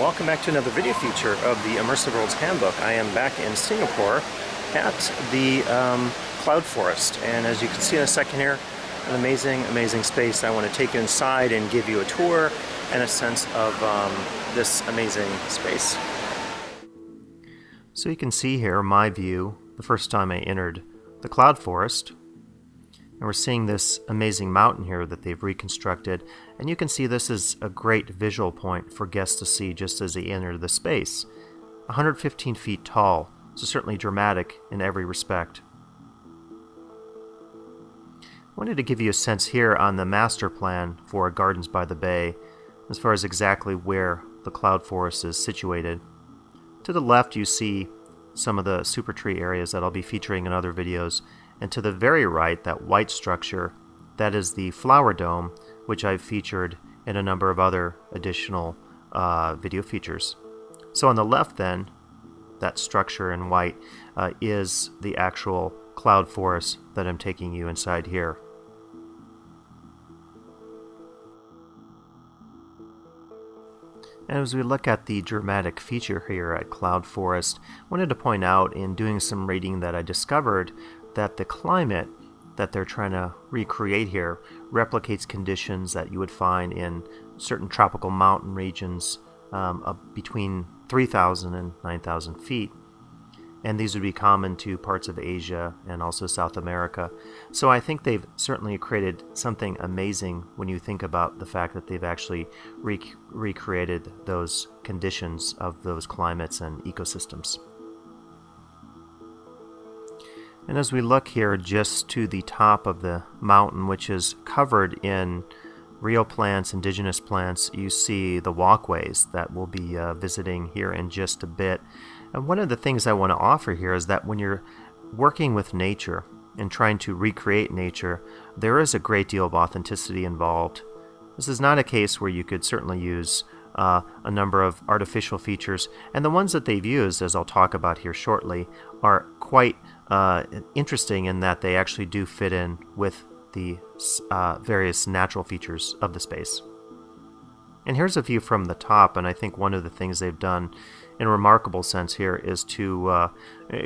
welcome back to another video feature of the Immersive Worlds Handbook. I am back in Singapore at the cloud forest, and as you can see in a second here, an amazing space. I want to take you inside and give you a tour and a sense of this amazing space. So you can see here my view the first time I entered the cloud forest. And we're seeing this amazing mountain here that they've reconstructed, and you can see this is a great visual point for guests to see just as they enter the space. 115 feet tall, so certainly dramatic in every respect. I wanted to give you a sense here on the master plan for Gardens by the Bay as far as exactly where the cloud forest is situated. To the left you see some of the super tree areas that I'll be featuring in other videos. And to the very right, that white structure, that is the flower dome, which I've featured in a number of other additional video features. So on the left then, that structure in white is the actual cloud forest that I'm taking you inside here. And as we look at the dramatic feature here at Cloud Forest, I wanted to point out in doing some reading that I discovered that the climate that they're trying to recreate here replicates conditions that you would find in certain tropical mountain regions between 3,000 and 9,000 feet. And these would be common to parts of Asia and also South America. So I think they've certainly created something amazing when you think about the fact that they've actually recreated those conditions of those climates and ecosystems. And as we look here just to the top of the mountain, which is covered in real plants, indigenous plants, you see the walkways that we'll be visiting here in just a bit. And one of the things I want to offer here is that when you're working with nature and trying to recreate nature, there is a great deal of authenticity involved. This is not a case where you could certainly use a number of artificial features, and the ones that they've used, as I'll talk about here shortly, are quite interesting in that they actually do fit in with the various natural features of the space. And here's a view from the top, and I think one of the things they've done in a remarkable sense here is to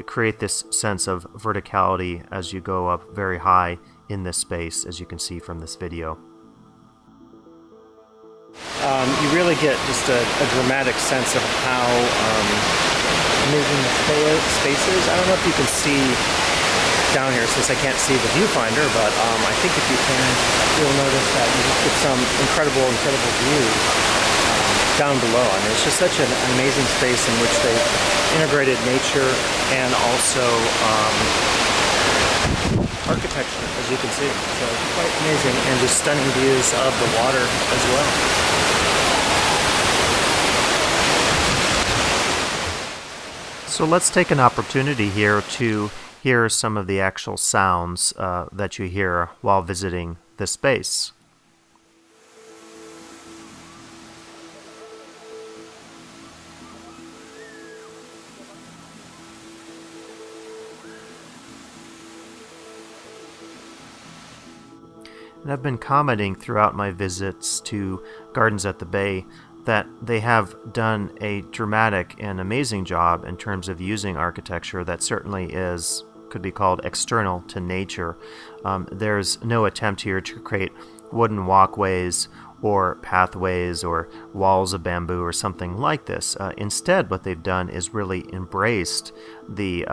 create this sense of verticality as you go up very high in this space, as you can see from this video. You really get just a dramatic sense of how amazing the space is. I don't know if you can see down here since I can't see the viewfinder, but I think if you can, you'll notice that you just get some incredible view down below. I mean, it's just such an amazing space in which they've integrated nature and also architecture, as you can see. So quite amazing, and just stunning views of the water as well. So let's take an opportunity here to hear some of the actual sounds that you hear while visiting this space. And I've been commenting throughout my visits to Gardens at the Bay that they have done a dramatic and amazing job in terms of using architecture that certainly could be called external to nature. There's no attempt here to create wooden walkways or pathways or walls of bamboo or something like this. Instead, what they've done is really embraced the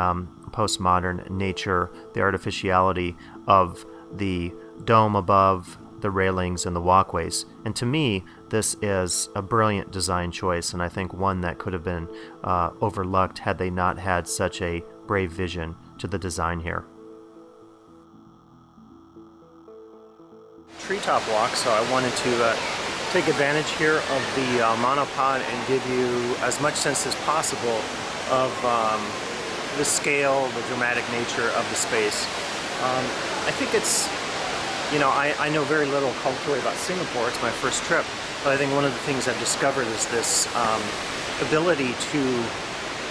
postmodern nature, the artificiality of the dome above, the railings, and the walkways. And to me, this is a brilliant design choice, and I think one that could have been overlooked had they not had such a brave vision to the design here. Treetop walk, so I wanted to take advantage here of the monopod and give you as much sense as possible of the scale, the dramatic nature of the space. I think it's, you know, I know very little culturally about Singapore. It's my first trip, but I think one of the things I've discovered is this ability to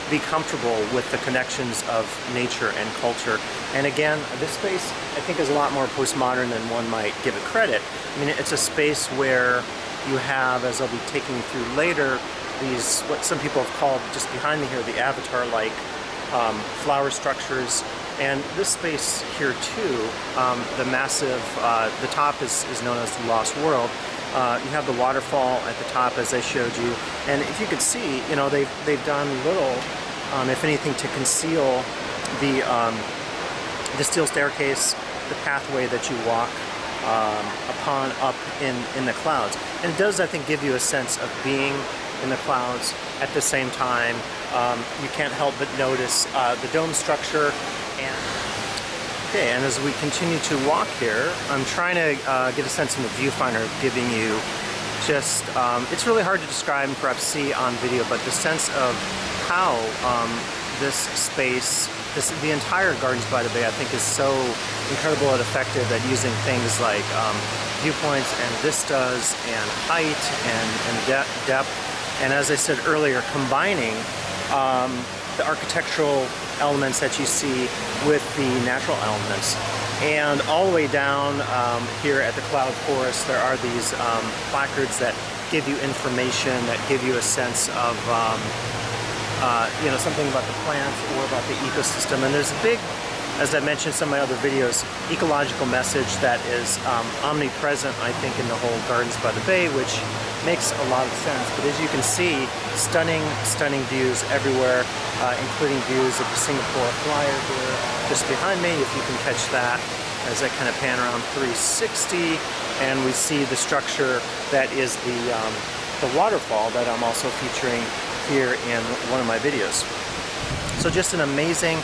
be comfortable with the connections of nature and culture. And again, this space I think is a lot more postmodern than one might give it credit. I mean, it's a space where you have, as I'll be taking you through later, these, what some people have called just behind me here, the avatar-like flower structures. And this space here too, the massive, the top is known as the Lost World. You have the waterfall at the top, as I showed you, and if you could see, you know, they've done little, if anything, to conceal the steel staircase, the pathway that you walk upon up in the clouds. And it does, I think, give you a sense of being in the clouds at the same time. You can't help but notice the dome structure. And as we continue to walk here, I'm trying to get a sense in the viewfinder, giving you just, it's really hard to describe and perhaps see on video, but the sense of how this space, the entire Gardens by the Bay, I think is so incredible and effective at using things like viewpoints and vistas and height and depth. And as I said earlier, combining the architectural elements that you see with the natural elements. And all the way down here at the Cloud Forest, there are these placards that give you information, that give you a sense of you know, something about the plants or about the ecosystem. And there's a big, as I mentioned in some of my other videos, ecological message that is omnipresent, I think, in the whole Gardens by the Bay, which makes a lot of sense. But as you can see, stunning views everywhere, including views of the Singapore Flyer here just behind me, if you can catch that, as I kind of pan around 360, and we see the structure that is the waterfall that I'm also featuring here in one of my videos. So just an amazing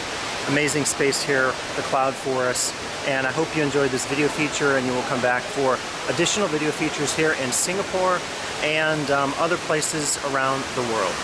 space here, the Cloud Forest, and I hope you enjoyed this video feature, and you will come back for additional video features here in Singapore and other places around the world.